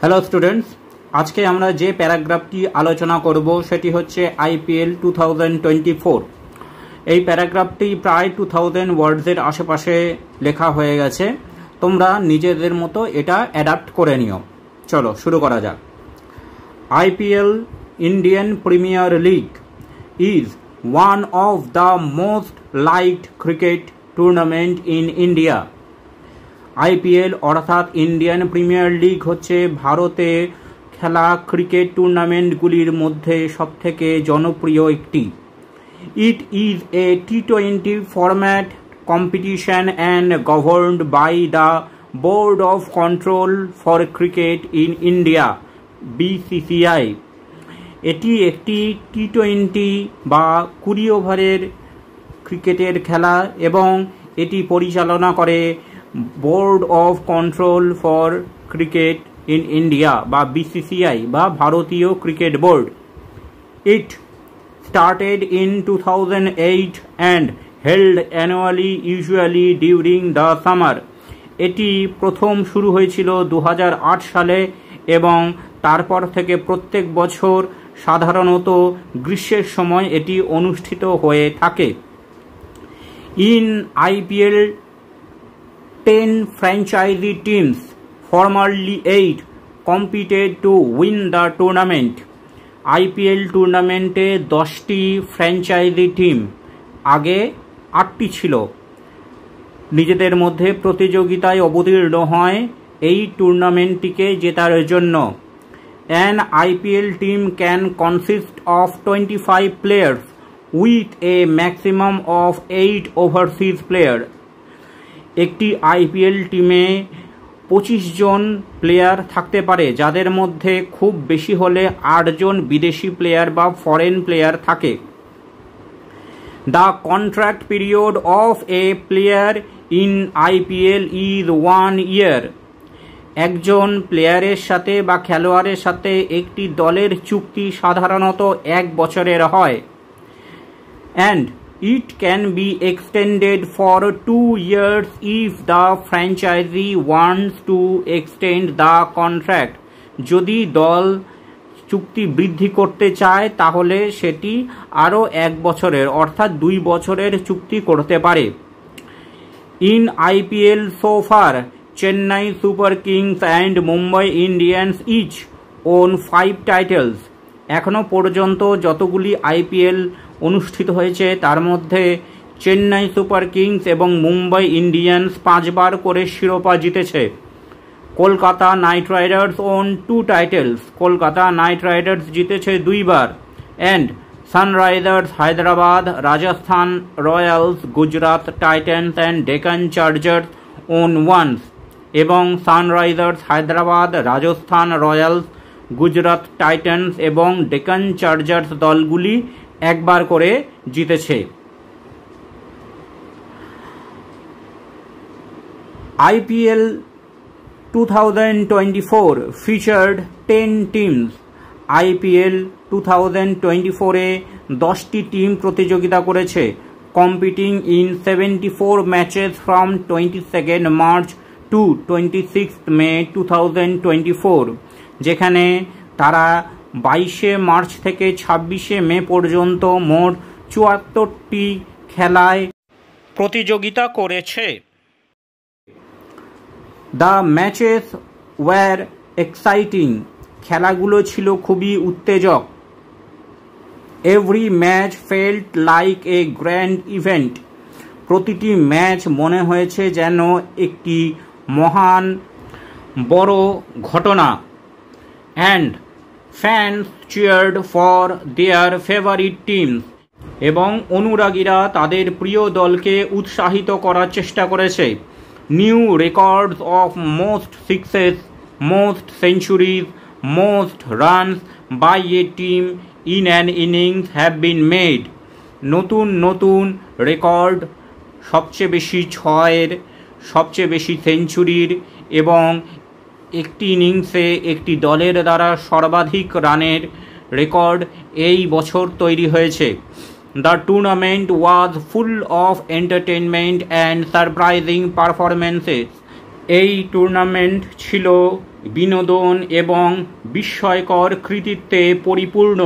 Hello students, আজকে আমরা যে প্যারাগ্রাফটি আলোচনা করব সেটি হচ্ছে আইপিএল 2024। এই প্যারাগ্রাফটি প্রায় 2000 ওয়ার্ডসের আশেপাশে লেখা হয়ে গেছে। তোমরা নিজেদের মতো এটা অ্যাডাপ্ট করে নিও। চলো শুরু করা যাক। IPL, Indian Premier league, is one of the most liked cricket tournament in India. IPL অর্থাৎ ইন্ডিয়ান প্রিমিয়ার লিগ হচ্ছে ভারতে খেলা ক্রিকেট টুর্নামেন্টগুলির মধ্যে সবথেকে জনপ্রিয় একটি। ইট ইজ এ টি20 format competition and governed by the Board of Control for Cricket in India, BCCI. এটি একটি টি20 বা 20 ওভারের ক্রিকেটের খেলা এবং এটি পরিচালনা করে board of Control for Cricket in India বা বিসিসিআই বা ভারতীয় cricket board. It started in 2008 and held annually usually during the summer. এটি প্রথম শুরু হয়েছিল 2008 সালে এবং তারপর থেকে প্রত্যেক বছর সাধারণত গ্রীষ্মের সময় এটি অনুষ্ঠিত হয়ে থাকে। In IPL 10 franchisee teams, formerly 8, competed to win the tournament. IPL টুর্নামেন্টে 10টি ফ্র্যাঞ্চাইজি টিম, আগে 8টি ছিল, নিজেদের মধ্যে প্রতিযোগিতায় অবতীর্ণ হয় এই টুর্নামেন্টটিকে জেতার জন্য। An IPL team can consist of 25 players with a maximum of 8 overseas players. একটি আইপিএল টিমে 25 জন প্লেয়ার থাকতে পারে, যাদের মধ্যে খুব বেশি হলে 8 জন বিদেশি প্লেয়ার বা ফরেন প্লেয়ার থাকে। The contract period of a player in IPL is 1 year. একজন প্লেয়ারের সাথে বা খেলোয়াড়ের সাথে একটি দলের চুক্তি সাধারণত 1 বছরের হয়। And it can be extended for 2 years if the franchisee wants to extend the contract. যদি দল চুক্তি বৃদ্ধি করতে চায় তাহলে সেটি আরও 1 বছরের অর্থাৎ 2 বছরের চুক্তি করতে পারে। In IPL so far, Chennai Super Kings and Mumbai Indians each won 5 titles. এখনও পর্যন্ত যতগুলি আইপিএল অনুষ্ঠিত হয়েছে তার মধ্যে চেন্নাই সুপার কিংস এবং মুম্বাই ইন্ডিয়ান্স 5 বার করে শিরোপা জিতেছে। Kolkata night riders won 2 titles. Kolkata night riders জিতেছে 2 বার। And sunrisers Hyderabad, Rajasthan royals, Gujarat titans and Deccan chargers won once. এবং sunrisers Hyderabad, Rajasthan royals, Gujarat titans এবং ডেকান চার্জার্স দলগুলি 1 বার করে জিতেছে। IPL 2024 featured 10 teams. আইপিএল 2024-এ 10টি টিম প্রতিযোগিতা করেছে, competing in 74 matches from 22 March to 26 May 2024, যেখানে তারা 22 মার্চ থেকে 26 মে পর্যন্ত মোট 74টি খেলায় প্রতিযোগিতা করেছে। The matches were exciting. খেলাগুলো ছিল খুবই উত্তেজক। Every match felt like a grand event. প্রতিটি ম্যাচ মনে হয়েছে যেন একটি মহান বড় ঘটনা। And fans cheered for their favourite teams. এবং অনুরাগীরা তাদের প্রিয় দলকে উৎসাহিত করার চেষ্টা করেছে। New records of most sixes, most centuries, most runs by a team in an innings have been made. নতুন নতুন রেকর্ড, সবচেয়ে বেশি ছয়ের, সবচেয়ে বেশি সেঞ্চুরির এবং একটি ইনিংসে একটি দলের দ্বারা সর্বাধিক রানের রেকর্ড এই বছর তৈরি হয়েছে। The tournament was full of entertainment and surprising performances. এই টুর্নামেন্ট ছিল বিনোদন এবং বিস্ময়কর কৃতিত্বে পরিপূর্ণ।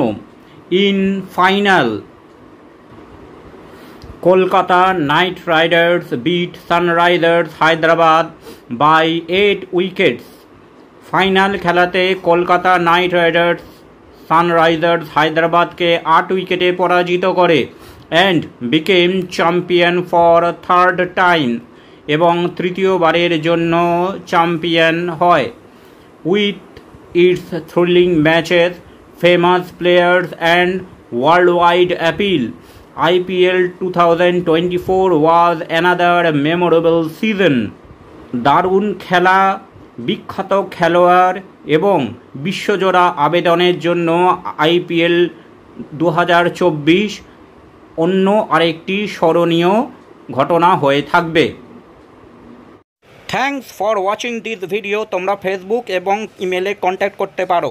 In final, Kolkata night Riders beat Sunrisers Hyderabad by 8 wickets. Final খেলাতে কলকাতা নাইট রাইডার্স সানরাইজার্স হায়দ্রাবাদকে 8 উইকেটে পরাজিত করে and became champion for third time, এবং তৃতীয়বারের জন্য চ্যাম্পিয়ন হয়। With its thrilling matches, famous players and world wide appeal, IPL 2024 was another memorable season. দারুণ খেলা, বিখ্যাত খেলোয়াড় এবং বিশ্বজোড়া আবেদনের জন্য IPL 2024 অন্য আরেকটি স্মরণীয় ঘটনা হয়ে থাকবে। Thanks for watching this video. তোমরা ফেসবুক এবং ইমেলে কন্ট্যাক্ট করতে পারো।